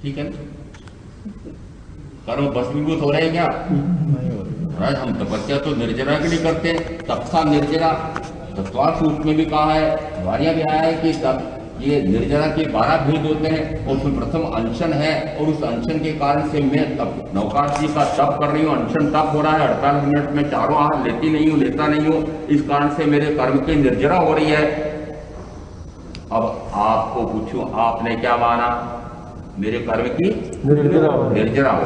ठीक है ना? कर्म भस्मीभूत हो रहे हैं क्या? महाराज हम तपस्या तो निर्जरा के लिए करते हैं, तपसा निर्जरा। तत्वार्थ सूत्र में भी कहा है, वार्या भी आया है कि ये निर्जरा के 12 भेद होते हैं और उसमें प्रथम अनशन है, और उस अनशन के कारण से मैं तप नौकाश जी का तप कर रही हूँ, अनशन तप हो रहा है, 48 मिनट में चारों आहार लेता नहीं हूँ, इस कारण से मेरे कर्म की निर्जरा हो रही है। अब आपको पूछूं, आपने क्या माना? मेरे कर्म की निर्जरा हो।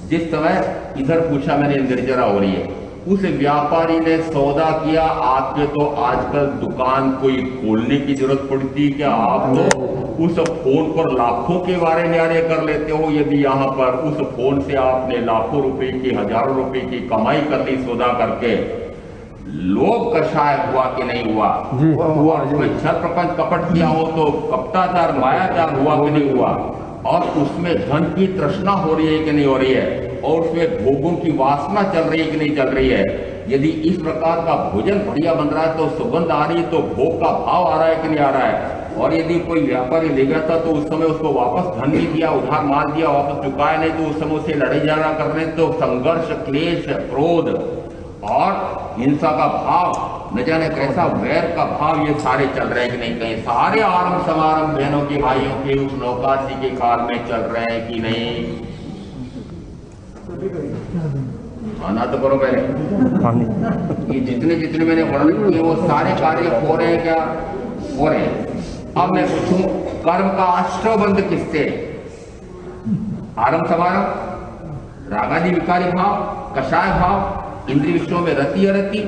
जिस समय इधर पूछा मैंने निर्जरा हो रही है, उस व्यापारी ने सौदा किया आपके, तो आजकल दुकान कोई खोलने की जरूरत पड़ती क्या? आप तो उस फोन पर लाखों के वारे न्यारे कर लेते हो। यदि यहाँ पर उस फोन से आपने लाखों रुपए की, हजारों रुपए की कमाई कर ली सौदा करके, लोभ कषाय हुआ कि नहीं हुआ? हुआ। उसमें छल प्रपंच कपट किया हो तो कपटाचार मायाचार हुआ कि नहीं हुआ? और उसमें धन की तृष्णा हो रही है कि नहीं हो रही है? और उसमें भोगों की वासना चल रही है कि नहीं चल रही है? यदि इस प्रकार का भोजन बढ़िया बन रहा है तो सुगंध आ रही है, तो भोग का भाव आ रहा है कि नहीं आ रहा है? और यदि कोई व्यापारी ले गया था तो उस समय उसको वापस धन नहीं दिया, उधार माल दिया, वापस चुकाया नहीं, तो उस समय उसे लड़ाई झगड़ा करने, तो संघर्ष, क्लेश, क्रोध और हिंसा का भाव, न जाने कैसा वैर का भाव, ये सारे चल रहे हैं कि नहीं? कहीं सारे आरंभ समारंभ बहनों के भाइयों के उस नौकाशी के काल में चल रहे हैं कि नहीं? आना तो करो पहले। ये जितने मैंने वर्णन किए वो सारे कार्य हो रहे हैं क्या? हो रहे हैं। अब मैं पूछूं, कर्म का आश्रय बंध किससे? आरंभ समारंभ, रागादि विकारी भाव, कषाय भाव, इंद्रिय विषयों में रति अरति,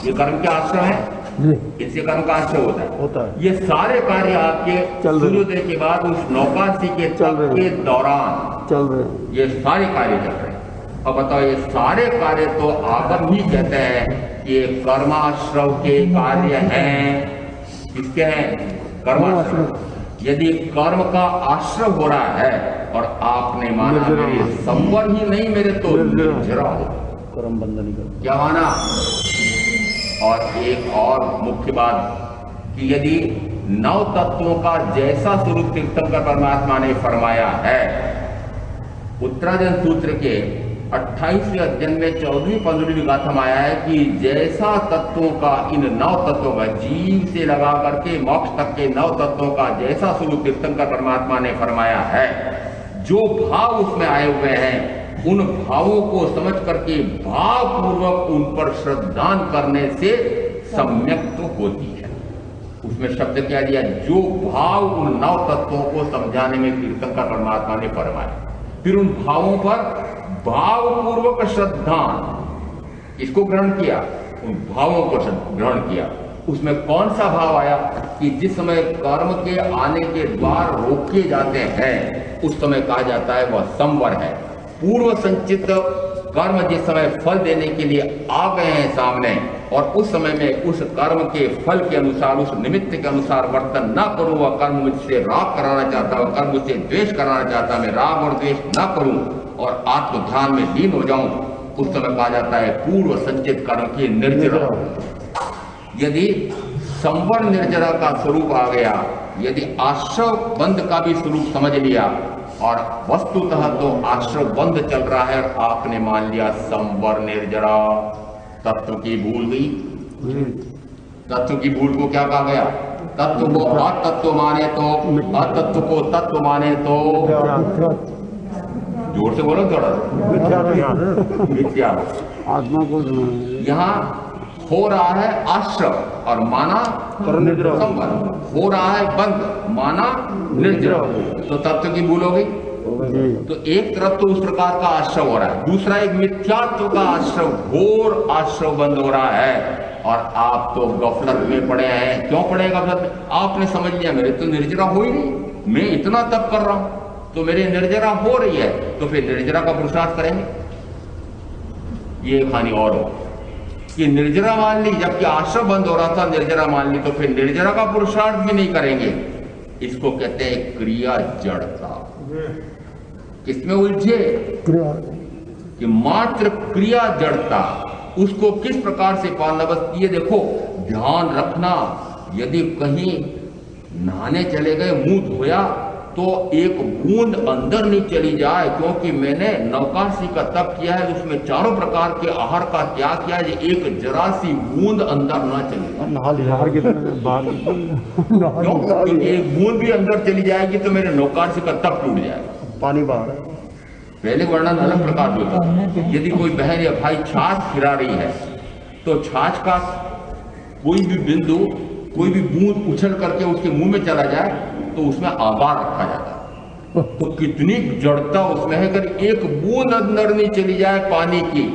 ये कर्म के आश्रय है। इससे कर्म का आश्रय होता है। ये सारे कार्य आपके सूर्योदय के बाद उस नौकाशी के तप के दौरान चल रहे हैं। ये सारे कार्य चल रहे हैं। अब बताओ, ये सारे कार्य तो आगम ही कहते हैं कि ये कर्माश्रव के कार्य हैं। किसके हैं? कर्माश्रव। यदि कर्म का आश्रय हो रहा है और आपने माना मेरे संवर ही नहीं, मेरे तो निर्जरा हो, कर्म बंधन क्या माना? और एक और मुख्य बात कि यदि 9 तत्वों का जैसा स्वरूप तीर्थंकर परमात्मा ने फरमाया है, उत्तराजन सूत्र के 28वें अध्ययन में 14वीं-15वीं गाथा में आया है कि जैसा तत्वों का, इन 9 तत्वों का, जीव से लगा करके मोक्ष तक के 9 तत्वों का जैसा स्वरूप तीर्थंकर परमात्मा ने फरमाया है, जो भाव उसमें आए हुए हैं, उन भावों को समझ करके भाव पूर्वक उन पर श्रद्धान करने से सम्यक तो होती है। उसमें शब्द क्या दिया? जो भाव उन 9 तत्वों को समझाने में तीर्थंकर परमात्मा ने फरमाया, फिर उन भावों पर भाव पूर्वक श्रद्धान, इसको ग्रहण किया, उन भावों को ग्रहण किया। उसमें कौन सा भाव आया कि जिस समय कर्म के आने के द्वार रोके जाते हैं, उस समय कहा जाता है वह संवर है। पूर्व संचित कर्म जिस समय फल देने के लिए आ गए हैं सामने, और उस समय में उस कर्म के फल के अनुसार, उस निमित्त के अनुसार वर्तन न करूं, वह कर्म मुझसे राग कराना चाहता, वह कर्म मुझसे द्वेष कराना चाहता, मैं राग और द्वेष न करूं और आत्म ध्यान में लीन हो जाऊं, उस समय कहा जाता है पूर्व संचित कर्म की निर्जरा। यदि संवर निर्जरा का स्वरूप आ गया, यदि आश्रव बंध का भी स्वरूप समझ लिया, और वस्तुतः तो आश्रव बंध चल रहा है, आपने मान लिया संवर निर्जरा, तत्व की भूल गई। तत्व की भूल को क्या कहा गया? तत्व को अतत्व माने तो, अतत्व को तत्व माने तो, जोर से बोलो थोड़ा, मिथ्या। आत्मा को यहाँ हो रहा है आश्रव और माना संवर, हो रहा है बंध, माना निर्जरा, तो तत्व की भूल हो गई। तो एक तरफ तो उस प्रकार का आश्रव हो रहा है, दूसरा एक मिथ्यात्व का आश्रव, घोर आश्रव बंद हो रहा है, और आप तो गफलत में पड़े हैं। क्यों पड़े गफलत में? आपने समझ लिया मेरे तो निर्जरा हो ही नहीं, मैं इतना तप कर रहा हूं तो मेरी निर्जरा हो रही है, तो फिर निर्जरा का पुरुषार्थ करेंगे। ये कहानी और हो कि निर्जरा मान ली, जबकि आश्रव बंद हो रहा था, निर्जरा मान ली, तो फिर निर्जरा का पुरुषार्थ भी नहीं करेंगे। इसको कहते हैं क्रिया जड़ता। किसमें उलझे? कि मात्र क्रिया जड़ता, उसको किस प्रकार से पालना? बस ये देखो, ध्यान रखना, यदि कहीं नहाने चले गए, मुंह धोया तो एक बूंद अंदर नहीं चली जाए, क्योंकि मैंने नौकाशी का तप किया है, उसमें चारों प्रकार के आहार का त्याग किया है, एक जरा सी बूंद अंदर ना चली जाए। क्योंकि एक बूंद भी अंदर चली जाएगी तो मेरे नौकाशी का तप टूट जाएगा। पानी बाहर है। पहले वर्णन अलग प्रकार से होता है। यदि कोई बहन या भाई छाछ खिला रही है तो छाछ का कोई भी बिंदु, कोई भी बूंद उछल करके उसके मुंह में चला जाए तो उसमें आबार रखा जाता है। तो कितनी जड़ता उसमें है, अगर एक बूंद अंदर नहीं चली जाए पानी की,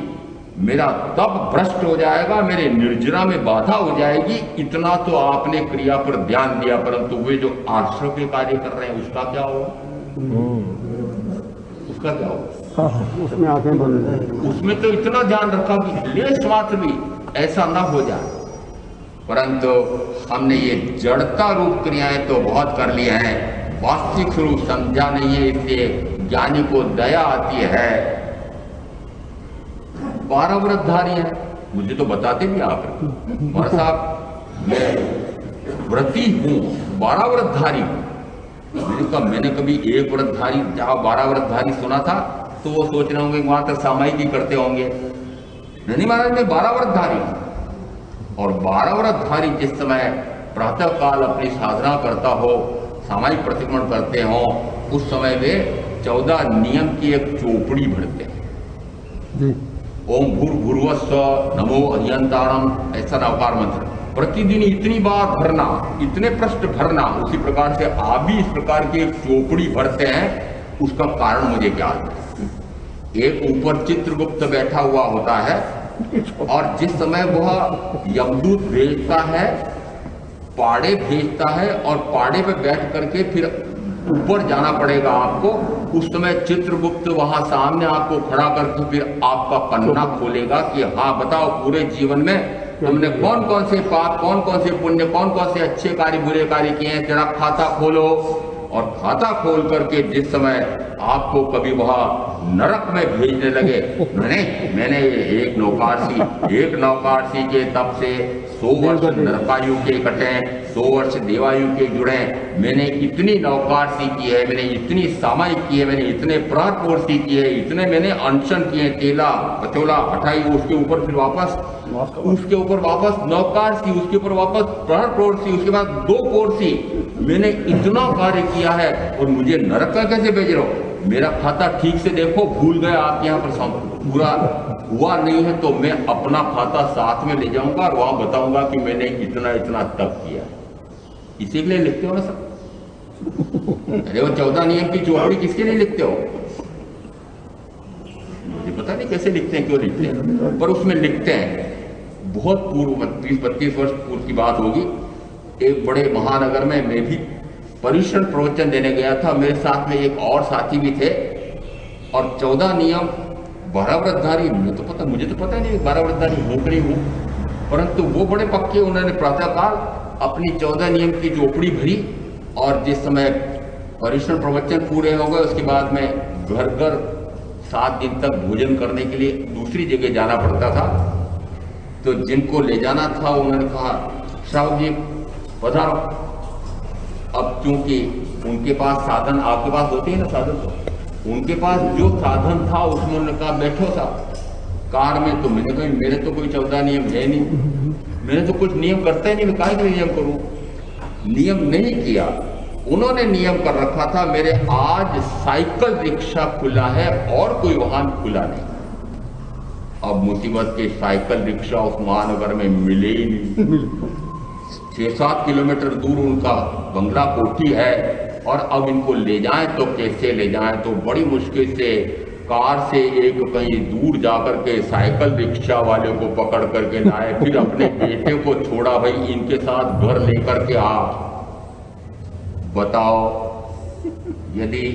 मेरा तप भ्रष्ट हो जाएगा, मेरे निर्जरा में बाधा हो जाएगी। इतना तो आपने क्रिया पर ध्यान दिया, परंतु वे जो आश्रम के कार्य कर रहे हैं उसका क्या होगा? उसका क्या होगा? उसमें आंखें बंद, उसमें तो इतना ध्यान रखा कि लेश मात्र भी ऐसा ना हो जाए। परंतु हमने ये जड़ता रूप क्रियाएं तो बहुत कर लिए हैं, वास्तविक स्वरूप समझा नहीं है, इसलिए ज्ञानी को दया आती है। 12 व्रतधारी है, मुझे तो बताते भी आप और साहब मैं व्रती हूँ, 12 व्रतधारी हूँ। मैंने कभी एक व्रतधारी, जहाँ 12 व्रतधारी सुना था तो वो सोच रहे होंगे वहां तक सामायिक ही करते होंगे। नहीं महाराज, मैं 12 व्रतधारी हूँ। और 12 व्रतधारी जिस समय प्रातः काल अपनी साधना करता हो, सामायिक प्रतिक्रमण करते हो, उस समय वे 14 नियम की एक चौपड़ी भरते हैं। ओम भूर्भुवस्सुवः नमो अरिहंताणम्, ऐसा नवकार मंत्र प्रतिदिन इतनी बार भरना, इतने पृष्ठ भरना। उसी प्रकार से आप भी इस प्रकार की एक चौपड़ी भरते हैं। उसका कारण मुझे ज्ञात है। एक ऊपर चित्रगुप्त बैठा हुआ होता है और जिस समय वह यमदूत भेजता है, पाड़े भेजता है, और पाड़े पे बैठ करके फिर ऊपर जाना पड़ेगा आपको, उस समय चित्रगुप्त वहां सामने आपको खड़ा करके फिर आपका पन्ना खोलेगा कि हाँ बताओ पूरे जीवन में तुमने कौन कौन से पाप, कौन कौन से पुण्य, कौन कौन से अच्छे कार्य बुरे कार्य किए हैं, तेरा खाता खोलो। और खाता खोल करके जिस समय आपको कभी वहां नरक में भेजने लगे, मैंने एक नौकारसी के तब से 100 वर्ष नरकायु के कटे, 100 वर्ष देवायु के जुड़े, मैंने इतनी नौकारसी की है, मैंने इतनी सामायिक की है, मैंने इतने प्राणपोषी की है, इतने मैंने अनशन किए, तेला पचोला हटाई, उसके ऊपर फिर वापस नौकारसी, उसके ऊपर वापस प्राणपोषी, उसके बाद 2 पोरसी, मैंने इतना कार्य किया है और मुझे नरक का कैसे भेज रहे हो? मेरा खाता ठीक से देखो, भूल गए आप यहाँ पर पूरा हुआ नहीं है तो मैं अपना खाता साथ में ले जाऊंगा और वहां बताऊंगा कि मैंने इतना इतना तप किया। इसी के लिए लिखते हो ना सब? अरे वो 14 नियम की चौपड़ी किसके लिए लिखते हो? मुझे पता नहीं कैसे लिखते हैं, क्यों लिखते हैं, पर उसमें लिखते हैं। बहुत पूर्व 30-32 वर्ष पूर्व की बात होगी, एक बड़े महानगर में मैं भी परिश्रम प्रवचन देने गया था, मेरे साथ में एक और साथी भी थे, और 14 नियम 12 व्रतधारी, मुझे तो पता नहीं 12 व्रतधारी हूँ कि नहीं हूँ, परंतु वो बड़े पक्के, उन्होंने प्रातःकाल अपनी 14 नियम की चौपड़ी भरी। और जिस समय परिश्रम प्रवचन पूरे हो गए उसके बाद में घर घर 7 दिन तक भोजन करने के लिए दूसरी जगह जाना पड़ता था। तो जिनको ले जाना था उन्होंने कहा साहब जी पधारो। अब क्योंकि उनके पास साधन, आपके पास होते हैं ना साधन, तो उनके पास जो साधन था उसमें उन्होंने कहा बैठो साहब कार में। तो मैंने कहा मेरे तो कोई 14 नियम है नहीं, मैंने तो कुछ नियम करता ही नहीं, मैं काहे के नियम करूं? नियम नहीं किया, उन्होंने नियम कर रखा था। मेरे आज साइकिल रिक्शा खुला है और कोई वाहन खुला नहीं। अब मुसीबत के साइकिल रिक्शा उस महानगर में मिले ही नहीं। 6-7 किलोमीटर दूर उनका बंगला कोठी है, और अब इनको ले जाएं तो कैसे ले जाएं? तो बड़ी मुश्किल से कार से एक कहीं दूर जाकर के साइकिल रिक्शा वाले को पकड़ करके लाए, फिर अपने बेटे को छोड़ा, भाई इनके साथ घर लेकर के आ। बताओ, यदि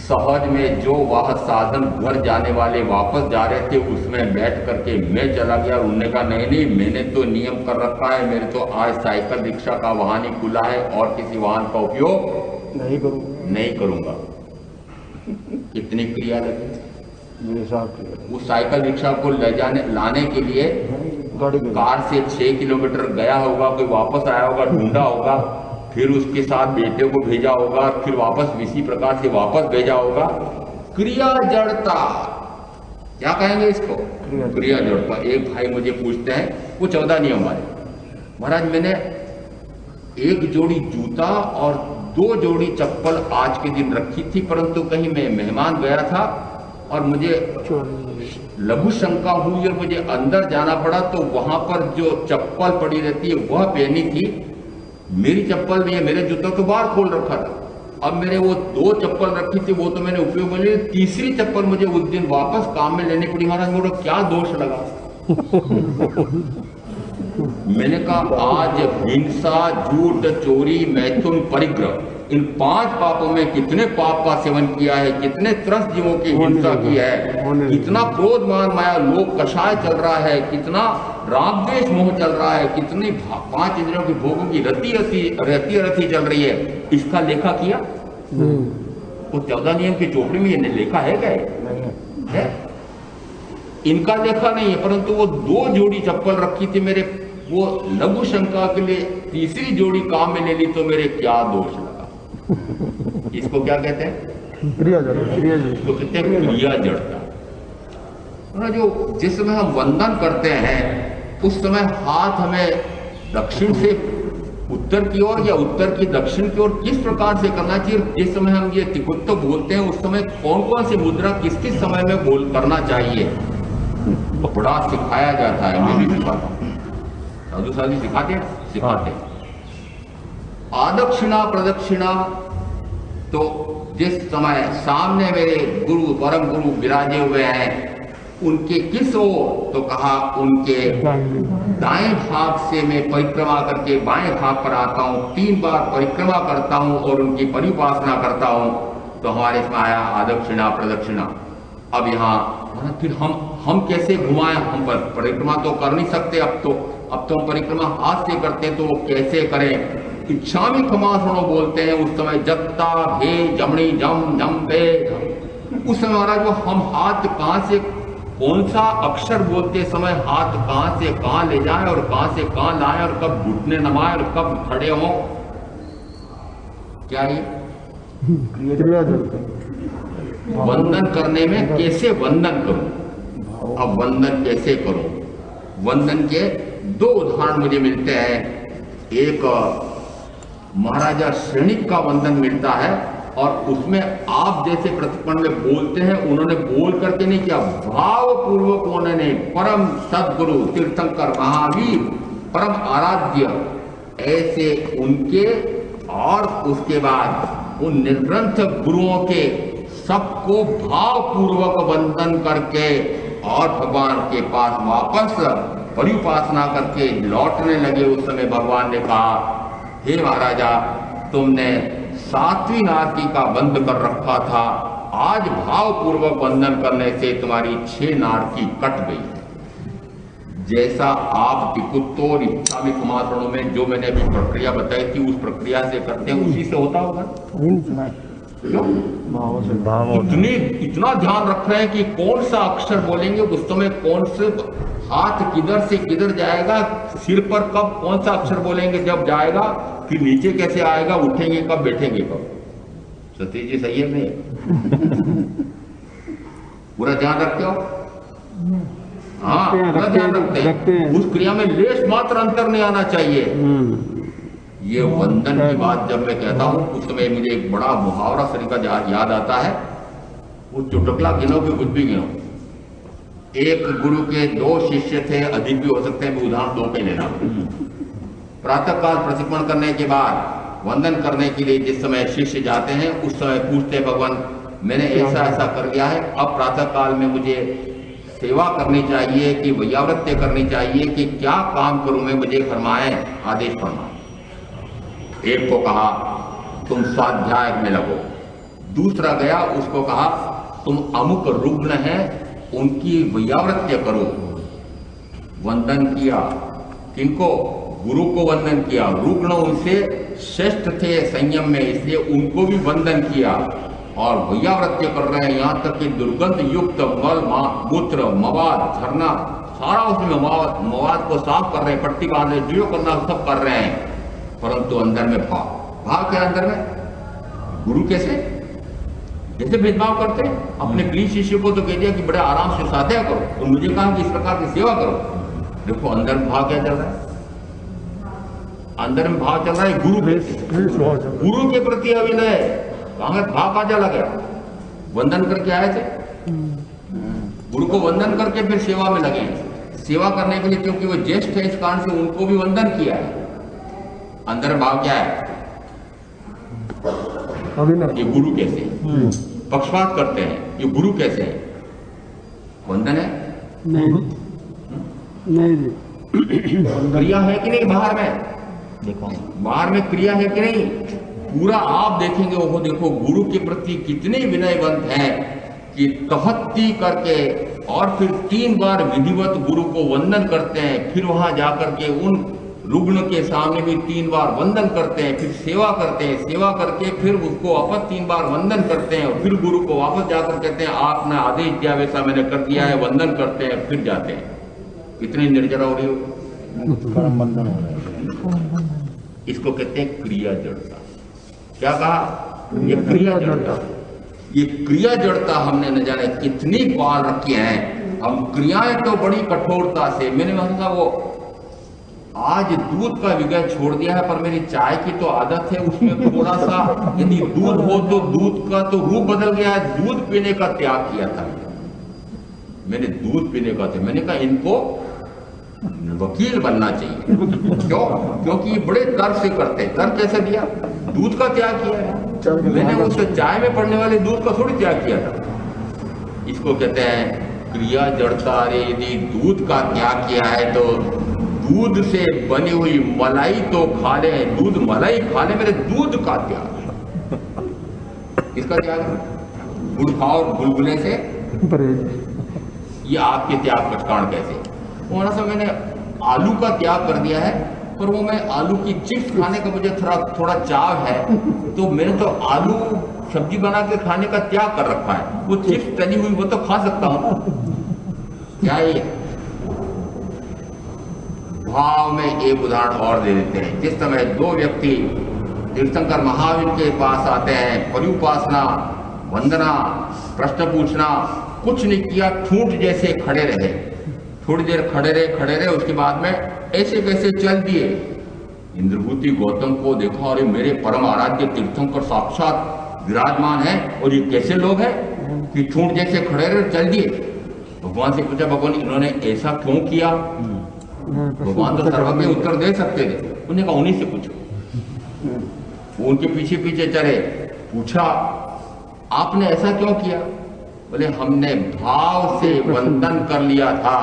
सहज में जो वह साधन घर जाने वाले वापस जा रहे थे उसमें बैठ करके मैं चला गया, उन्होंने कहा नहीं मैंने तो नियम कर रखा है, मेरे तो आज साइकिल रिक्शा का वाहन ही खुला है और किसी वाहन का उपयोग नहीं करूंगा। कितनी क्रिया लगी मेरे साथ। उस साइकिल रिक्शा को लाने के लिए कार से 6 किलोमीटर गया होगा, कोई वापस आया होगा, ढूंढा होगा, फिर उसके साथ बेटे को भेजा होगा, फिर वापस इसी प्रकार से वापस भेजा होगा। क्रिया जड़ता, क्या कहेंगे इसको? क्रिया जड़ता। एक भाई मुझे पूछते हैं, वो 14 नियम वाले, महाराज मैंने एक जोड़ी जूता और 2 जोड़ी चप्पल आज के दिन रखी थी, परंतु कहीं मैं मेहमान गया था और मुझे लघु शंका हुई और मुझे अंदर जाना पड़ा, तो वहां पर जो चप्पल पड़ी रहती है वह पहनी थी। मेरी चप्पल में, मेरे जूतों को बाहर खोल रखा था। अब मेरे वो 2 चप्पल रखी थी, वो तो मैंने उपयोग में ली, तीसरी चप्पल मुझे उस दिन वापस काम में लेनी पड़ी। महाराज मुझे क्या दोष लगा? मैंने कहा आज हिंसा, झूठ, चोरी, मैथुन, परिग्रह, इन 5 पापों में कितने पाप का सेवन किया है, कितने त्रस्त जीवों की हिंसा की है, कितना क्रोध, मान, माया, लोभ, कषाय चल रहा है, कितना राग द्वेष मोह चल रहा है, कितनी 5 इंद्रियों की भोगों की रति चल रही है, इसका लेखा किया? तो 14 नियम की चोपड़ी में ये लेखा है क्या? है? इनका लेखा नहीं है, परंतु वो 2 जोड़ी चप्पल रखी थी मेरे, वो लघु शंका के लिए तीसरी जोड़ी काम में ले ली, तो मेरे क्या दोष लगा? इसको क्या कहते हैं? क्रिया जड़ता। इसको कहते हैं क्रिया जड़ता। जो जिस समय हम वंदन करते हैं उस समय हाथ हमें दक्षिण से उत्तर की ओर या उत्तर की दक्षिण की ओर किस प्रकार से करना चाहिए? जिस समय हम ये तिकुत्तो बोलते हैं उस समय कौन कौन सी मुद्रा किस किस समय में बोल करना चाहिए, तो बड़ा सिखाया जाता है। मैं भी सिखाता हूँ, साधु साधु सिखाते। आदक्षिणा प्रदक्षिणा, तो जिस समय सामने मेरे गुरु, परम गुरु विराजे हुए हैं, उनके किस ओर? तो कहा उनके दाएं भाग से मैं परिक्रमा करके बाएं भाग पर आता हूँ, 3 बार परिक्रमा करता हूँ और उनकी परिउपासना करता हूँ। तो हमारे इसमें आया आदक्षिणा प्रदक्षिणा। अब यहाँ फिर हम कैसे घुमाएं? हम परिक्रमा तो कर नहीं सकते, अब तो हम परिक्रमा हाथ से करते हैं, तो कैसे करें? इच्छामि खमासनो बोलते हैं उस समय, जत्ता भे जमणी जम जम पे। उस समय महाराज वो हम हाथ कहाँ से, कौन सा अक्षर बोलते समय हाथ कहाँ से कहाँ ले जाए और कहाँ से कहाँ लाए और कब घुटने नमाए और कब खड़े हों, क्या ये क्रिया जड़ता। वंदन करने में कैसे वंदन करूं? अब वंदन कैसे करूं? वंदन के 2 उदाहरण मुझे मिलते हैं। एक महाराजा श्रेणिक का वंदन मिलता है और उसमें आप जैसे प्रतिपन्न में बोलते हैं, उन्होंने बोल करके नहीं किया, भाव पूर्वक उन्होंने परम सदगुरु तीर्थंकर महावीर परम आराध्य ऐसे उनके, और उसके बाद उन निर्ग्रंथ गुरुओं के सबको भाव पूर्वक वंदन करके और भगवान के पास वापस परिउपासना करके लौटने लगे। उस समय भगवान ने कहा, हे महाराजा, तुमने 7वीं नारकी का बंद कर रखा था, आज भाव पूर्वक वंदन करने से तुम्हारी 6 नारकी कट गई है। जैसा आप टिकुत्तो और इच्छामि खमासनों में जो मैंने अभी प्रक्रिया बताई थी उस प्रक्रिया से करते हैं, उसी से होता होगा। इतना ध्यान रख रहे हैं कि कौन सा अक्षर बोलेंगे उस समय, कौन से हाथ किधर से किधर जाएगा, सिर पर कब कौन सा अक्षर बोलेंगे जब जाएगा, फिर नीचे कैसे आएगा, उठेंगे कब, बैठेंगे कब। सतीश जी सही है नहीं? पूरा ध्यान रखते हो? हाँ, पूरा ध्यान रखते हैं। उस क्रिया में लेश मात्र अंतर नहीं आना चाहिए। ये वंदन की बात जब मैं कहता हूँ उस समय मुझे एक बड़ा मुहावरा सरी का याद आता है। वो चुटकला गिनो कि कुछ भी गिनो। एक गुरु के 2 शिष्य थे, अधिक भी हो सकते हैं, उदाहरण 2 के लेना। प्रातः काल प्रशिक्षण करने के बाद वंदन करने के लिए जिस समय शिष्य जाते हैं उस समय पूछते हैं, भगवान मैंने ऐसा ऐसा कर लिया है, अब प्रातः काल में मुझे सेवा करनी चाहिए कि वैयावृत्य करनी चाहिए कि क्या काम करूं मैं, मुझे फरमाएं, आदेश फरमाएं। एक को कहा तुम स्वाध्याय में लगो, दूसरा गया उसको कहा तुम अमुक रुग्ण है उनकी वैयावृत्य करो। वंदन किया किनको? गुरु को वंदन किया। रुग्ण उनसे श्रेष्ठ थे संयम में, इसलिए उनको भी वंदन किया और वैयावृत्य कर रहे हैं। यहाँ तक कि दुर्गंध युक्त मल मूत्र मवाद झरना सारा उसमें मवाद को साफ कर रहे हैं, पट्टी बांध रहे, जो करना सब कर रहे हैं, परंतु अंदर में भाव भाव क्या अंदर में? गुरु कैसे जैसे भेदभाव करते हैं अपने प्रिय शिष्य को तो कह दिया कि बड़े आराम से साध्या करो, और मुझे कहा कि इस प्रकार की सेवा करो। देखो अंदर में भाव क्या चल रहा है? अंदर में भाव चल रहा है गुरु के प्रति अविनय। कहाँ भाव का चला गया? वंदन करके आए थे, गुरु को वंदन करके फिर सेवा में लगे, सेवा करने के लिए, क्योंकि वो ज्येष्ठ है इस कारण से उनको भी वंदन किया है। अंदर भाव क्या है? ये गुरु कैसे है? पक्षपात करते हैं, ये गुरु कैसे है? वंदन है? नहीं क्रिया है कि नहीं? बाहर में देखो, बाहर में क्रिया है कि नहीं? पूरा आप देखेंगे, वो देखो गुरु के प्रति कितने विनयवंत हैं कि तहत्ती करके और फिर 3 बार विधिवत गुरु को वंदन करते हैं, फिर वहां जाकर के उन रुग्ण के सामने भी 3 बार वंदन करते हैं, फिर सेवा करते हैं, सेवा करके फिर उसको वापस 3 बार वंदन करते हैं, और फिर गुरु को वापस जाकर कहते हैं आपने आदेश दिया वैसा मैंने कर दिया है, वंदन करते हैं, फिर जाते हैं। कितनी निर्जरा हो रही हो? वंदन हो रहा है। इसको कहते हैं क्रिया जड़ता। क्या कहा? ये क्रिया जड़ता। ये क्रिया जड़ता हमने न जाने कितनी बार रखी है। हम क्रियाएं तो बड़ी कठोरता से, मैंने मतलब वो आज दूध का विषय छोड़ दिया है, पर मेरी चाय की तो आदत है, उसमें थोड़ा सा यदि दूध हो तो दूध का तो रूप बदल गया है। दूध पीने का त्याग किया था मैंने, दूध पीने का था। मैंने कहा इनको वकील बनना चाहिए। क्यों? क्योंकि ये बड़े तर्क से करते हैं। तर्क कैसे दिया? दूध का त्याग किया है। मैंने उस चाय में पड़ने वाले दूध का थोड़ी त्याग किया था। इसको कहते हैं क्रिया जड़ता। रे यदि दूध का त्याग किया है तो दूध से बनी हुई मलाई तो खा ले, दूध मलाई खा ले, मेरे दूध का त्याग। किसका त्याग है? गुड़ खाओ और बुलबुले से ये आपके त्याग पचकाण कैसे? वहां से मैंने आलू का त्याग कर दिया है, पर वो मैं आलू की चिप्स खाने का मुझे थोड़ा चाव है, तो मैंने तो आलू सब्जी बना के खाने का त्याग कर रखा है। वो चिप्स तली हुई वो तो खा सकता हूं। क्या ये भाव में एक उदाहरण और दे देते हैं। जिस समय 2 व्यक्ति तीर्थंकर महावीर के पास आते हैं, परिउपासना, वंदना, प्रश्न पूछना, कुछ नहीं किया, ठूंठ जैसे खड़े रहे। थोड़ी देर खड़े रहे, उसके बाद में ऐसे कैसे चल दिए। इंद्रभूति गौतम को देखा और ये मेरे परम आराध्य तीर्थंकर साक्षात विराजमान है, और ये कैसे लोग हैं कि ठूंठ जैसे खड़े रहे, चल दिए। भगवान से पूछा, भगवान इन्होंने ऐसा क्यों किया? भगवान तो सर्वज्ञ उत्तर दे सकते थे। उन्होंने कहा उन्हीं से पूछो। वो उनके पीछे पीछे चले, पूछा आपने ऐसा क्यों किया? बोले हमने भाव से वंदन कर लिया था,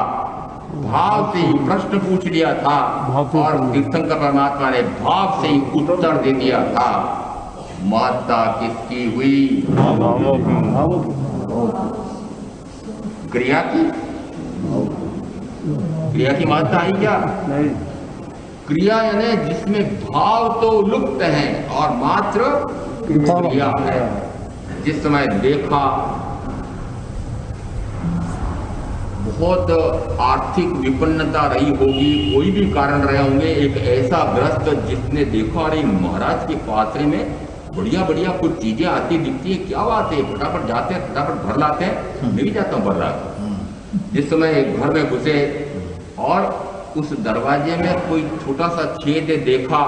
भाव से ही प्रश्न पूछ लिया था, और तीर्थंकर परमात्मा ने भाव से ही उत्तर दे दिया था। माता किसकी हुई? क्रिया की। क्रिया की मात्रा आई क्या? नहीं। क्रिया यानी जिसमें भाव तो लुप्त है और मात्र क्रिया है। जिस समय देखा बहुत आर्थिक विपन्नता रही होगी, कोई भी कारण रहे होंगे, एक ऐसा ग्रस्त जिसने देखा अरे महाराज के पात्रे में बढ़िया बढ़िया कुछ चीजें आती दिखती है, क्या बात है, फटाफट जाते हैं, फटाफट भर लाते हैं। मैं भी जाता हूँ भर लाता। जिस समय एक घर में घुसे और उस दरवाजे में कोई छोटा सा छेद देखा,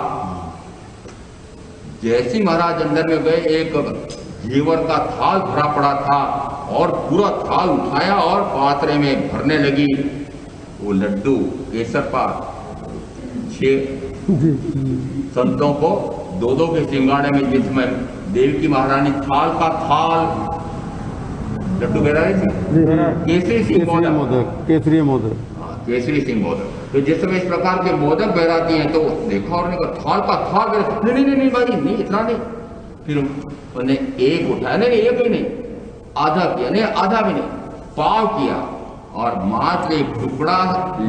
जैसे महाराज अंदर में गए, एक घेवर का थाल भरा पड़ा था और पूरा थाल उठाया और पात्रे में भरने लगी। वो लड्डू केसर पाक 6 संतों को 2-2 के सिंगाड़े में, जिसमें देवी महारानी थाल का थाल लड्डू बना रही थी। केसरी सिंह मोदक, केसरी मोदक, केसरी सिंह मोदक। तो जिस समय इस प्रकार के मोदक बहराती हैं तो देखा और थाल का थाल, नहीं भाई नहीं, इतना नहीं। फिर उन्होंने एक उठाया, नहीं एक भी नहीं, आधा किया, नहीं आधा भी नहीं, पाव किया और मात्र एक टुकड़ा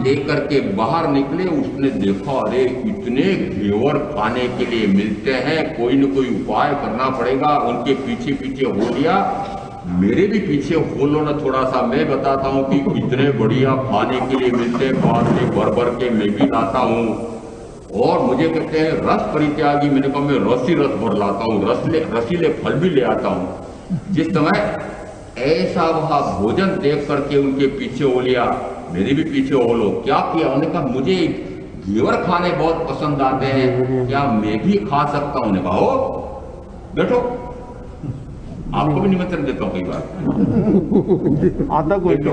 लेकर के बाहर निकले। उसने देखा अरे इतने घेवर खाने के लिए मिलते हैं, कोई न कोई उपाय करना पड़ेगा। उनके पीछे पीछे हो लिया, मेरे भी पीछे हो लो ना थोड़ा सा, मैं बताता हूँ कि इतने बढ़िया खाने के लिए मिलते हैं, पात्रे भर भर के मैं भी लाता हूँ। और मुझे कहते हैं रस परित्यागी, मैंने कहा मैं रस ही रस भर लाता हूँ, रसीले फल भी ले आता हूँ। जिस समय ऐसा वह भोजन देख करके उनके पीछे हो लिया, मेरे भी पीछे हो लो। क्या किया? उन्होंने कहा मुझे घेवर खाने बहुत पसंद आते हैं, क्या मैं भी खा सकता हूँ? उन्होंने कहा हो बैठो, आपको भी निमंत्रण देता हूँ कई बार आता कोई तो।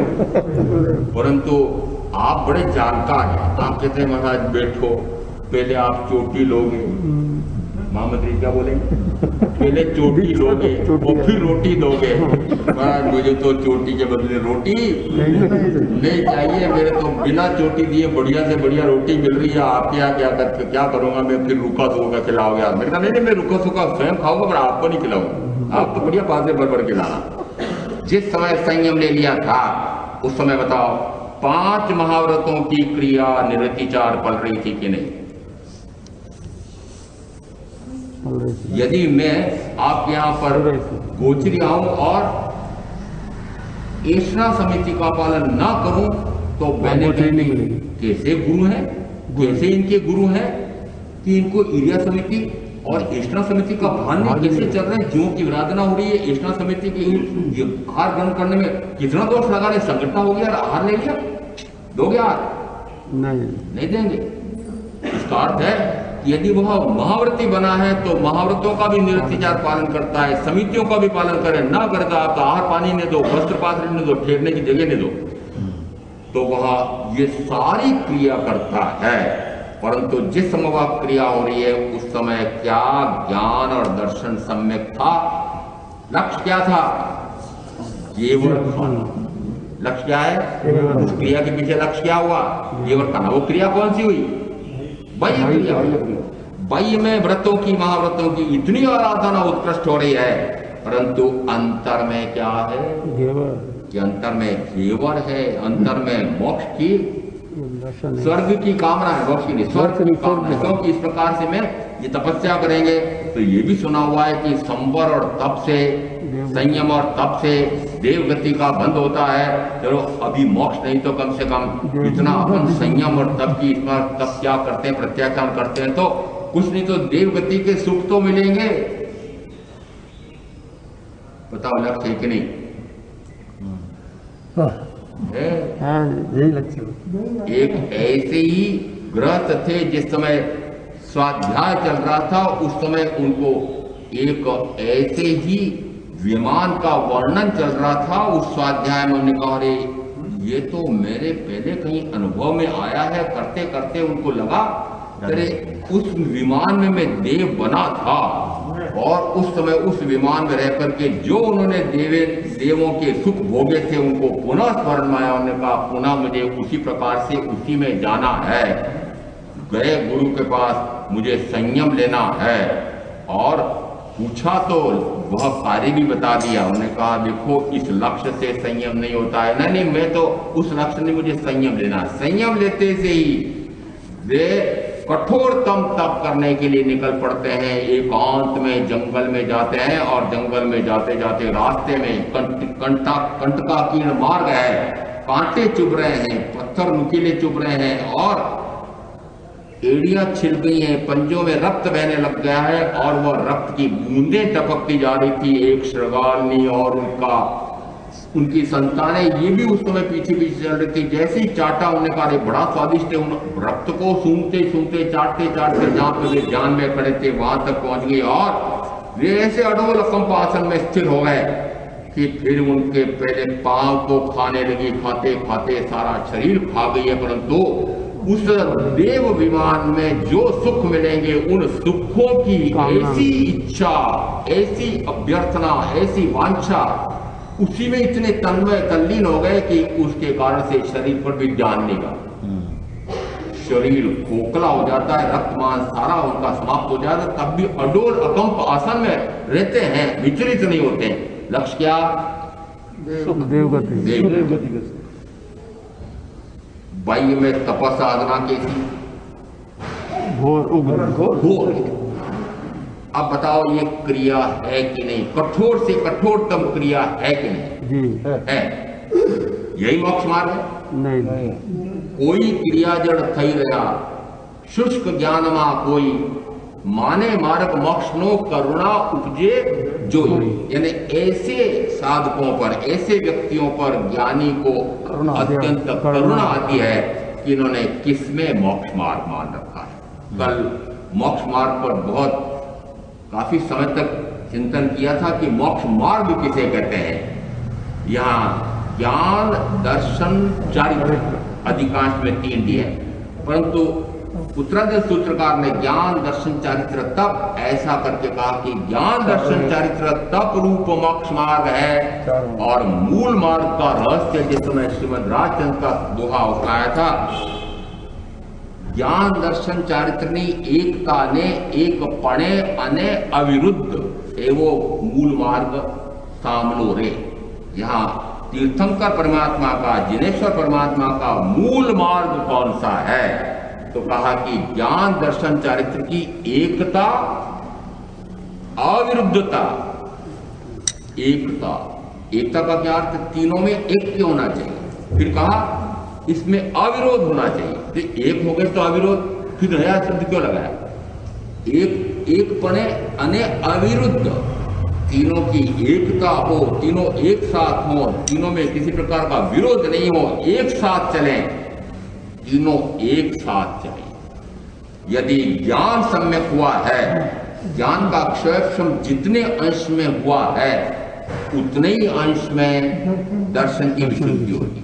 परंतु आप बड़े जानकार हैं। आप कहते हैं महाराज बैठो, पहले आप चोटी लोगे, महामंत्री क्या बोलेंगे, पहले चोटी लोगे और फिर रोटी दोगे। महाराज मुझे तो चोटी के बदले रोटी नहीं चाहिए, मेरे तो बिना चोटी दिए बढ़िया से बढ़िया रोटी मिल रही है, आपके यहाँ क्या करूंगा मैं, फिर रूखा सूखा खिलाओगे आप? मैंने कहा नहीं मैं रूखा सूखा स्वयं खाऊंगा, पर आपको नहीं खिलाऊंगा, आप तो बढ़िया पास भर भर खिलाना। जिस समय संयम ले लिया था उस समय बताओ 5 महाव्रतों की क्रिया निरतिचार पल रही थी कि नहीं? यदि मैं आपके यहाँ पर गोचरी आऊं और एषणा समिति का पालन ना करूं तो मैंने कैसे गुरु हैं, कैसे इनके गुरु हैं कि इनको ईर्या समिति और एषणा समिति का भान नहीं कैसे चल रहे हैं? जीवों की विराधना हो रही है, एषणा समिति के आहार ग्रहण करने में कितना दोष लगा रहे, संगठन हो गया, आहार ले लिया, दोगे आहार? नहीं देंगे। इसका अर्थ है यदि वह महाव्रती बना है तो महाव्रतों का भी निरतिचार पालन करता है, समितियों का भी पालन करे, ना करता आप तो आहार पानी ने दो, वस्त्र पात्र ने दो, ठहरने की जगह ने दो, तो वह ये सारी क्रिया करता है। परंतु जिस समय वह क्रिया हो रही है उस समय क्या ज्ञान और दर्शन सम्यक था? लक्ष्य क्या था? घेवर खाना। लक्ष्य क्या है? उस क्रिया के पीछे लक्ष्य क्या हुआ? घेवर खाना। वो क्रिया कौन सी हुई? बाह्य में व्रतों की, महाव्रतों की इतनी आराधना उत्कृष्ट हो रही है, परंतु अंतर में क्या है? कि अंतर में घेवर है, अंतर में मोक्ष की, स्वर्ग की कामना है, मोक्ष की नहीं, स्वर्ग की कामना है। क्योंकि इस प्रकार से मैं ये तपस्या करेंगे तो ये भी सुना हुआ है कि संवर और तप से, संयम और तप से देवगति का बंध होता है। चलो अभी मोक्ष नहीं तो कम से कम इतना अपन संयम और तप की, इतना तप क्या करते हैं, प्रत्याख्यान करते हैं तो कुछ नहीं तो देवगति के सुख तो मिलेंगे। बताओ लक्ष्य है कि नहीं? एक ऐसे ही गृहस्थ थे जिस समय स्वाध्याय चल रहा था, उस समय उनको एक ऐसे ही विमान का वर्णन चल रहा था। उस स्वाध्याय में उन्होंने कहा अरे ये तो मेरे पहले कहीं अनुभव में आया है, करते करते उनको लगा अरे उस विमान में मैं देव बना था, और उस समय उस विमान में रह करके जो उन्होंने देवों के सुख भोगे थे उनको पुनः स्मरण में आया। उन्होंने कहा पुनः मुझे उसी प्रकार से उसी में जाना है, गए गुरु के पास मुझे संयम लेना है। और पूछा तो वह कार्य भी बता दिया। उन्होंने कहा देखो इस लक्ष्य से संयम नहीं होता है। नहीं मैं तो उस लक्ष्य ने मुझे संयम लेना। संयम लेते से ही वे कठोरतम तप करने के लिए निकल पड़ते हैं, एकांत में जंगल में जाते हैं, और जंगल में जाते जाते रास्ते में कंटकाकीर्ण मार्ग है, कांटे चुभ रहे हैं, पत्थर नुकीले चुभ रहे हैं, और एड़ियां छिल गई हैं, पंजों में रक्त बहने लग गया है, और वह रक्त की बूंदें टपकती जा रही थी। एक श्रृगालनी और उनकी संतानें ये भी उस समय पीछे पीछे चल रही थी। जैसे ही चाटा उन्होंने कहा बड़ा स्वादिष्ट है, रक्त को सूंघते सूंघते चाटते चाटते जहां पर वे जान में खड़े थे वहां तक पहुंच गई, और वे ऐसे अडोल कंप आसन में स्थिर हो गए कि फिर उनके पहले पांव को खाने लगी, खाते खाते सारा शरीर खा गई है। परंतु उस देव विमान में जो सुख मिलेंगे उन सुखों की ऐसी इच्छा, ऐसी अभ्यर्थना, ऐसी वांछा, उसी में इतने तन्मय तल्लीन हो गए कि उसके कारण से शरीर पर भी ध्यान नहीं रहा। शरीर खोखला हो जाता है, रक्तमान सारा उनका समाप्त हो जाता है, तब भी अडोल अकंप आसन में रहते हैं, विचलित नहीं होते हैं। लक्ष्य क्या? देवगति। बाह्य में तपस साधना कैसी घोर। अब बताओ ये क्रिया है कि नहीं? कठोर से कठोरतम क्रिया है कि नहीं? है। यही मोक्ष मार्ग है? नहीं। कोई क्रिया जड़ थई रहा शुष्क ज्ञानमा कोई माने मार्ग मोक्ष नो करुणा उपजे जोई। यानी ऐसे साधकों पर, ऐसे व्यक्तियों पर ज्ञानी को अत्यंत करुणा आती है कि इन्होंने किसमें मोक्ष मार्ग मान रखा है। कल मोक्ष मार्ग पर बहुत काफी समय तक चिंतन किया था कि मोक्ष मार्ग किसे कहते हैं। यहाँ ज्ञान, दर्शन, चारित्र अधिकांश में 3 दिए, परंतु उत्तरादि सूत्रकार ने ज्ञान, दर्शन, चारित्र, तप ऐसा करके कहा कि ज्ञान, दर्शन, चारित्र, तप रूप मोक्ष मार्ग है। और मूल मार्ग का रहस्य जिस समय श्रीमद राजचंद्र का दोहा उठाया था, ज्ञान दर्शन चारित्रनी एकता ने एक पणे अने अविरुद्ध एवो मूल मार्ग सामलो रे। यहाँ तीर्थंकर परमात्मा का, जिनेश्वर परमात्मा का मूल मार्ग कौन सा है, तो कहा कि ज्ञान दर्शन चारित्र की एकता, अविरुद्धता। एकता का क्या अर्थ? तीनों में ऐक्य होना चाहिए। फिर कहा इसमें अविरोध होना चाहिए। तो एक हो गए तो अविरोध, फिर नया शब्द क्यों लगाया? एक पणे अने अविरुद्ध, तीनों की एकता हो, तीनों एक साथ हो, तीनों में किसी प्रकार का विरोध नहीं हो, एक साथ चलें, तीनों एक साथ चलें। यदि ज्ञान सम्यक हुआ है, ज्ञान का क्षयक्षम जितने अंश में हुआ है उतने ही अंश में दर्शन की विशुद्धि होगी।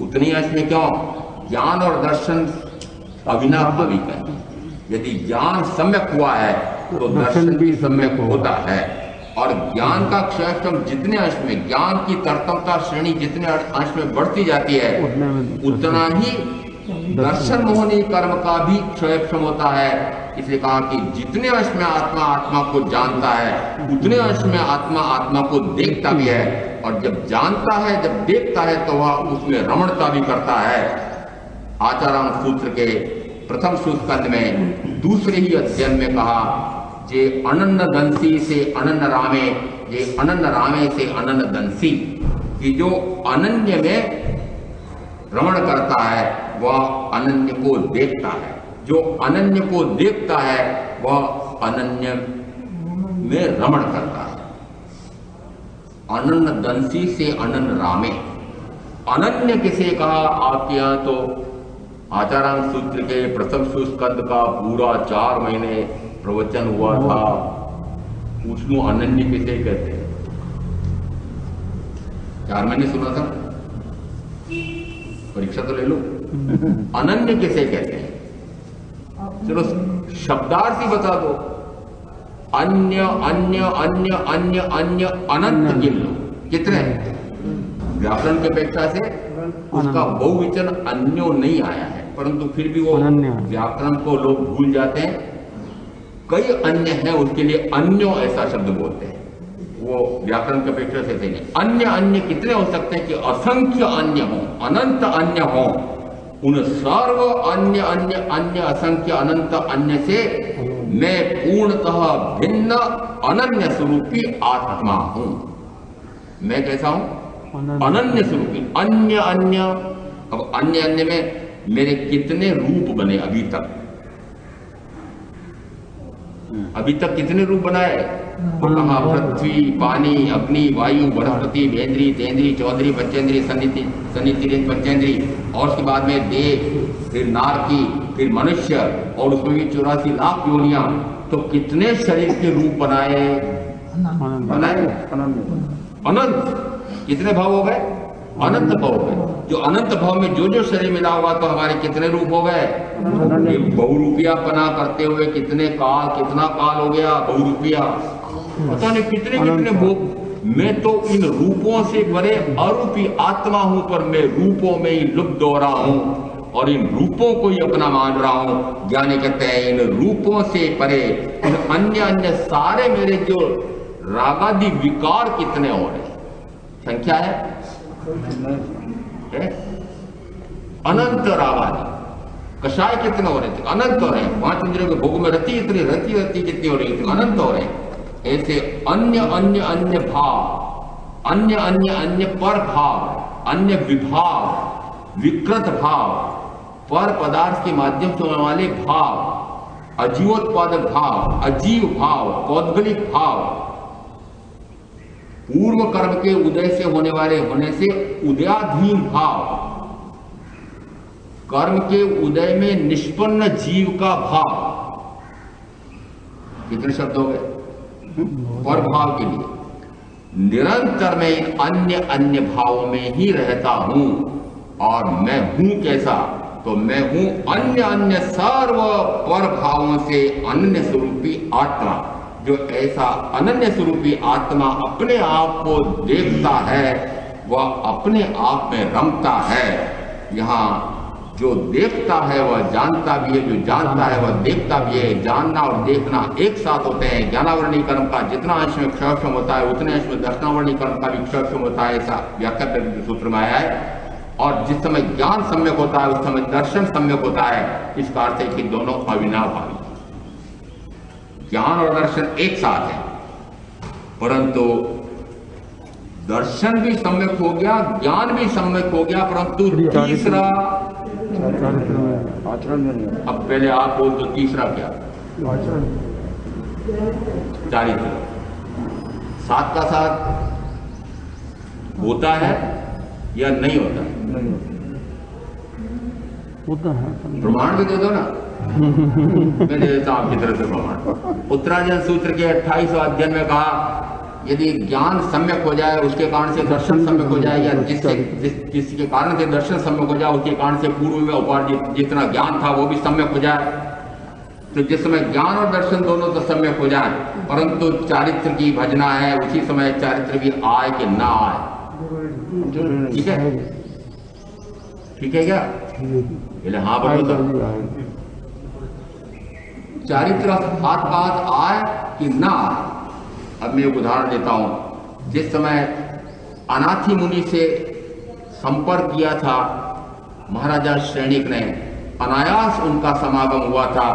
उतनी अंश में क्यों? ज्ञान और दर्शन अविनाभाविक है। यदि ज्ञान सम्यक हुआ है तो दर्शन भी सम्यक होता है। और ज्ञान का क्षयक्षम जितने अंश में, ज्ञान की तरतमता श्रेणी जितने अंश में बढ़ती जाती है उतना ही दर्शन मोहनी कर्म का भी क्षयक्षम होता है। इसलिए कहा कि जितने अंश में आत्मा आत्मा को जानता है उतने अंश में आत्मा आत्मा को देखता भी है। और जब जानता है, जब देखता है तो वह उसमें रमणता भी करता है। आचारांग सूत्र के प्रथम सूत्रस्कंध में दूसरे ही अध्ययन में कहा, जे अनन्न दंसी से अनन्न रामे, जे अनन्न रामे से अनन्न दंसी, कि जो अनन्य में रमण करता है वह अनन्य को देखता है, जो अनन्य को देखता है वह अनन्य में रमण करता है। अनन्न दंसी से अनन्न रामे। अनन्य किसे कहा? आपके यहाँ तो आचारांग सूत्र के प्रथम सूत्रस्कंध का पूरा 4 महीने प्रवचन हुआ था। पूछ लूं अनन्य किसे कहते हैं? 4 महीने सुना था, परीक्षा तो ले लो। अनन्य किसे कहते हैं? चलो शब्दार्थ ही बता दो। अन्य अन्य अन्य अन्य अन्य अनंत गिन लो, कितने? व्याकरण की अपेक्षा से उसका बहुवचन अन्यो नहीं आया है, परंतु फिर भी वो व्याकरण को लोग भूल जाते हैं। कई अन्य हैं, उसके लिए अन्यो ऐसा शब्द बोलते हैं। वो व्याकरण की अपेक्षा से नहीं। अन्य अन्य कितने हो सकते हैं? कि असंख्य अन्य हो, अनंत अन्य हो। उन सर्व अन्य अन्य अन्य असंख्य अनंत अन्य से मैं पूर्णतः भिन्न अनन्य स्वरूपी आत्मा हूं। मैं कैसा हूं? अनन्य स्वरूपी। अन्य अन्य, अब अन्य अन्य में मेरे कितने रूप बने अभी तक? अभी तक कितने रूप बनाए? तो कहा पृथ्वी, पानी, अग्नि, वायु, वनस्पति, भेंद्री, तेंद्री, चौधरी, पंचेंद्री, सन्निधि, पंचेंद्री, और उसके बाद में देव, फिर नारकी, फिर मनुष्य, और उसमें भी 84 लाख योनियां। तो कितने शरीर के रूप बनाए? अनंत। कितने भाव हो गए? अनंत भाव हो गए। जो अनंत भाव में जो जो शरीर मिला होगा तो हमारे कितने रूप हो गए? बहुरूपिया पना करते हुए कितने काल, कितना काल हो गया बहुरूपिया, पता नहीं कितने कितने भोग। मैं तो इन रूपों से परे अरूपी आत्मा हूं, पर मैं रूपों में ही लुप्त हो रहा हूं और इन रूपों को ही अपना मान रहा हूं। ज्ञानी कहते हैं इन रूपों से परे इन अन्य अन्य सारे मेरे जो रागादि विकार कितने हो रहे, संख्या है अनंत रागादि कषाय कितने हो रहे थे? अनंत हो रहे हैं। 5 इंद्रियों के भोग में रति इतनी रति कितनी हो रही थी? अनंत हो रहे हैं। ऐसे अन्य अन्य अन्य भाव, अन्य अन्य अन्य पर भाव, अन्य विभाव, विकृत भाव, पर पदार्थ के माध्यम से होने वाले भाव, अजीवोत्पादक भाव, अजीव भाव, पौद्गलिक भाव, पूर्व कर्म के उदय से होने वाले होने से उदयाधीन भाव, कर्म के उदय में निष्पन्न जीव का भाव। कितने शब्द हो गए? पर भाव के लिए निरंतर मैं अन्य अन्य भावों में ही रहता हूं। और मैं हूं कैसा? तो मैं हूं अन्य अन्य सर्व पर भावों से अनन्य स्वरूपी आत्मा। जो ऐसा अनन्य स्वरूपी आत्मा अपने आप को देखता है वह अपने आप में रमता है। यहाँ जो देखता है वह जानता भी है, जो जानता है वह देखता भी है। जानना और देखना एक साथ होते हैं। ज्ञानावरणी कर्म का जितना अंश में क्षयक्षम होता है उतने अंश में दर्शनावरणी कर्म का भी क्षयक्षम होता है, ऐसा व्याख्या प्रकृति सूत्र में आया है। और जिस समय ज्ञान सम्यक होता है उस समय दर्शन सम्यक होता है। इसका अर्थ है कि दोनों अविनाभावी, ज्ञान और दर्शन एक साथ है। परंतु दर्शन भी सम्यक हो गया, ज्ञान भी सम्यक हो गया, परंतु तीसरा आचरण में नहीं। अब पहले आप बोल दो, तीसरा क्या? चारित्र। साथ का साथ होता है या नहीं होता? नहीं होता है। प्रमाण भी दे दो ना। मैं दे देता हूं आपकी तरफ से प्रमाण। उत्तराजन सूत्र के 28वां अध्याय में कहा यदि ज्ञान सम्यक हो जाए उसके कारण से दर्शन सम्यक हो जाए, या जिसके कारण से दर्शन सम्यक हो जाए उसके कारण से पूर्व में उपार्जित जितना ज्ञान था वो भी सम्यक हो जाए। तो जिस समय ज्ञान और दर्शन दोनों तो सम्यक हो जाए, परंतु चारित्र की भजना है उसी समय चारित्र भी आए कि ना आए। ठीक है? ठीक है क्या? पहले हाँ बोलो तो। चारित्र हाथ पात आए कि ना आए। अब मैं एक उदाहरण देता हूं। जिस समय अनाथी मुनि से संपर्क किया था महाराजा श्रेणिक ने, अनायास उनका समागम हुआ था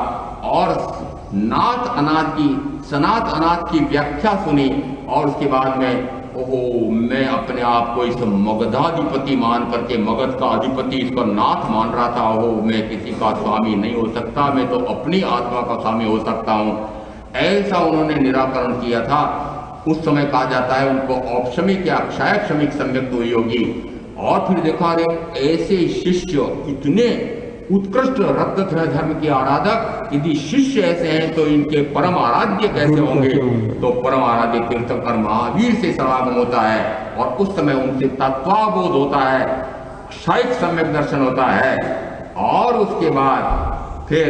और नाथ अनाथ की, सनात अनाथ की व्याख्या सुनी। और उसके बाद में ओहो, मैं अपने आप को इस मगधाधिपति मान करके, मगध का अधिपति इसका नाथ मान रहा था। ओहो, मैं किसी का स्वामी नहीं हो सकता, मैं तो अपनी आत्मा का स्वामी हो सकता हूं। ऐसा उन्होंने निराकरण किया था। उस समय कहा जाता है उनको औपशमिक या क्षय क्षमिक सम्यक हुई होगी। और फिर देखा रे ऐसे शिष्य इतने उत्कृष्ट रत्न धर्म के आराधक, यदि शिष्य ऐसे हैं तो इनके परम आराध्य कैसे होंगे? तो परम आराध्य तीर्थंकर महावीर से समागम होता है और उस समय उनसे तत्वाबोध होता है, क्षयिक सम्यक दर्शन होता है। और उसके बाद फिर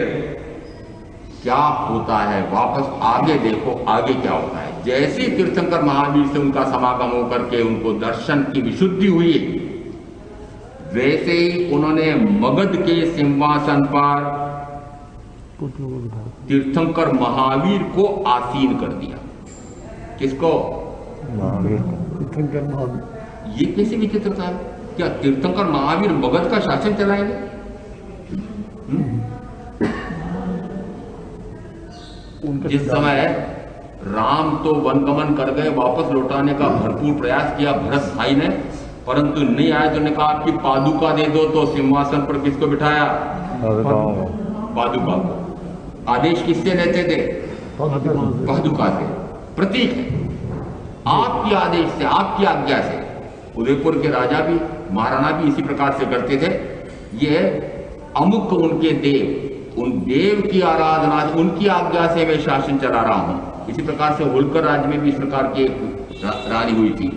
क्या होता है? वापस आगे देखो, आगे क्या होता है। जैसे तीर्थंकर महावीर से उनका समागम होकर के उनको दर्शन की विशुद्धि हुई, वैसे ही उन्होंने मगध के सिंहासन पर तीर्थंकर महावीर को आसीन कर दिया। किसको? तीर्थंकर महावीर। ये कैसी विचित्रता है? क्या तीर्थंकर महावीर मगध का शासन चलाएंगे? जिस समय राम तो वनगमन कर गए, वापस लौटाने का भरपूर प्रयास किया भरत भाई ने, परंतु नहीं आए तो ने कहा आपकी पादुका दे दो। तो सिंहासन पर किसको बिठाया? पादुका को। आदेश किससे लेते थे? पादुका से। प्रतीक है, आपके आदेश से, आपकी आज्ञा से। उदयपुर के राजा भी, महाराणा भी इसी प्रकार से करते थे। ये अमुक उनके देव, उन देव की आराधना, उनकी आज्ञा से मैं शासन चला रहा हूं। इसी प्रकार से होलकर राज्य में भी इस प्रकार की रानी हुई थी।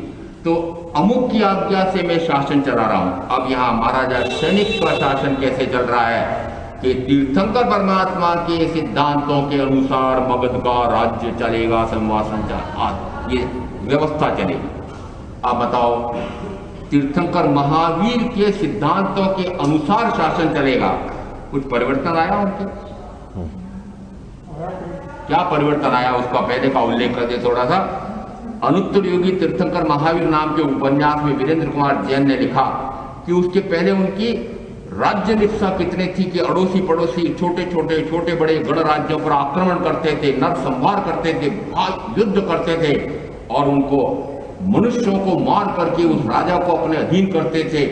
तो अमुक की आज्ञा से मैं शासन चला रहा हूं। अब यहाँ महाराजा सैनिक का शासन कैसे चल रहा है कि तीर्थंकर परमात्मा के सिद्धांतों के अनुसार मगध का राज्य चलेगा, सिंहासन ये व्यवस्था चलेगी। आप बताओ, तीर्थंकर महावीर के सिद्धांतों के अनुसार शासन चलेगा, कुछ परिवर्तन आया उनके? क्या परिवर्तन आया उसका पहले का उल्लेख कर दे थोड़ा सा। अनुत्तर योगी तीर्थंकर महावीर नाम के उपन्यास में वीरेंद्र कुमार जैन ने लिखा कि उसके पहले उनकी राज्य लिप्सा कितनी थी कि अड़ोसी पड़ोसी छोटे बड़े गण राज्यों पर आक्रमण करते थे, नरसंहार करते थे, युद्ध करते थे और उनको मनुष्यों को मार करके उस राजा को अपने अधीन करते थे।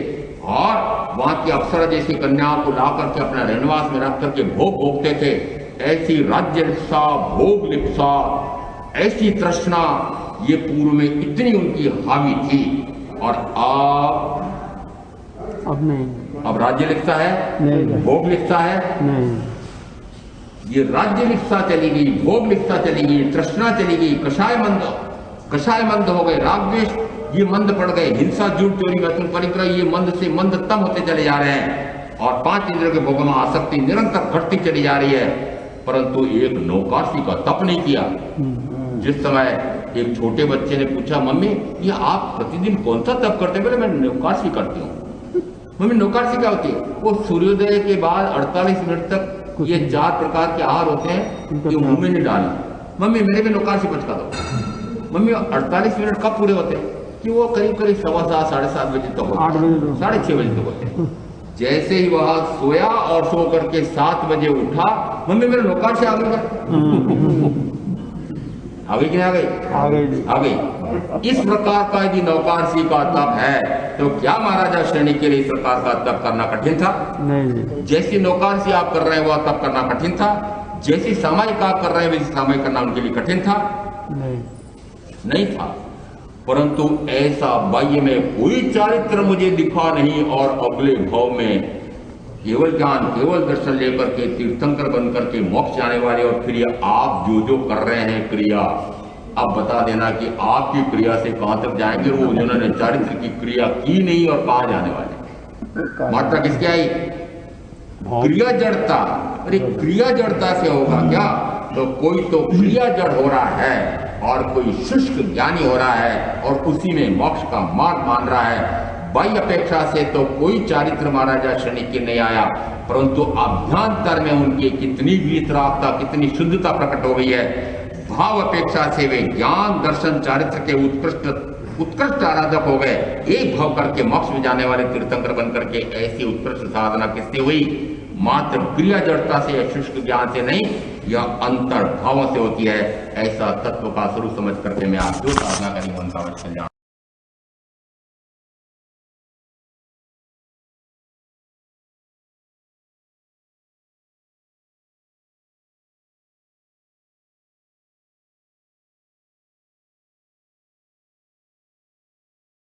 और वहां की अप्सरा जैसी कन्याओं को ला करके अपना रहनवास में रख करके भोग भोगते थे। ऐसी राज्य लिप्सा, भोग लिप्सा, ऐसी तृष्णा ये पूर्व में इतनी उनकी हावी थी। और अब नहीं, अब राज्य लिप्सा है, नहीं, भोग लिप्सा है, नहीं, ये राज्य लिप्सा चली गई, भोग लिप्सा चली गई, तृष्णा चली गई, कषाय मंद हो गए, राग द्वेष ये मंद पड़ गए, हिंसा, झूठ, चोरी, मैथुन, परिग्रह ये मंद से मंद तम होते चले जा रहे हैं। और 5 इंद्रियों के भोगों में आसक्ति निरंतर घटती चली जा रही है। परंतु एक नौकाशी का तप नहीं किया। जिस समय एक छोटे बच्चे ने पूछा, मम्मी ये आप प्रतिदिन कौन सा तप करते हैं? बोले मैं नौकाशी करती हूँ। मम्मी नौकाशी क्या होती है? वो सूर्योदय के बाद 48 मिनट तक ये 4 प्रकार के आहार होते हैं जो मुंह में नहीं डालना। मम्मी मेरे भी नौकाशी पचका दो। मम्मी 48 मिनट कब पूरे होते हैं? कि वो करीब 7:15 साढ़े 7 बजे तक होते हैं, 6:30 बजे तक होते हैं। जैसे ही वह सोया और सो करके 7 बजे उठा, मम्मी मेरे नौकाशी आ गई। आ गई कि नहीं आ गई? आ गई। इस प्रकार का यदि नौकारसी का तप है तो क्या महाराजा श्रेणी के लिए इस प्रकार का तप करना कठिन था? नहीं। जैसी नौकारसी आप कर रहे हैं वह तप करना कठिन था। जैसी सामायिक आप कर रहे हैं वैसी सामायिक करना उनके लिए कठिन था? नहीं था। परंतु ऐसा बाह्य में कोई चारित्र मुझे दिखा नहीं और अगले भाव में केवल ज्ञान, केवल दर्शन लेकर के तीर्थंकर बनकर के मोक्ष जाने वाले। और फिर ये आप जो कर रहे हैं क्रिया, अब बता देना कि आपकी क्रिया से कहां तक जाएंगे। वो जिन्होंने चारित्र की क्रिया की नहीं और कहां जाने वाले। मात्रा किसकी आई? क्रिया जड़ता। अरे क्रिया जड़ता से होगा क्या? तो कोई तो क्रिया जड़ हो रहा है और कोई शुष्क ज्ञानी हो रहा है और उसी में मोक्ष का मार्ग मान रहा है। बाह्य अपेक्षा से तो कोई चारित्र महाराजा श्रेणी के नहीं आया, परंतु अभ्यंतर में उनकी कितनी वितरागता, कितनी शुद्धता प्रकट हो गई है। भाव अपेक्षा से वे ज्ञान, दर्शन, चारित्र के उत्कृष्ट आराधक हो गए। एक भाव करके मोक्ष में जाने वाले तीर्थंकर बनकर के ऐसी उत्कृष्ट साधना किससे हुई? मात्र क्रिया जड़ता से या शुष्क ज्ञान से नहीं, यह अंतर भाव से होती है। ऐसा तत्व का स्वरूप समझ करके मैं आप जो साधना करेंगे उनका अवश्य कल्याण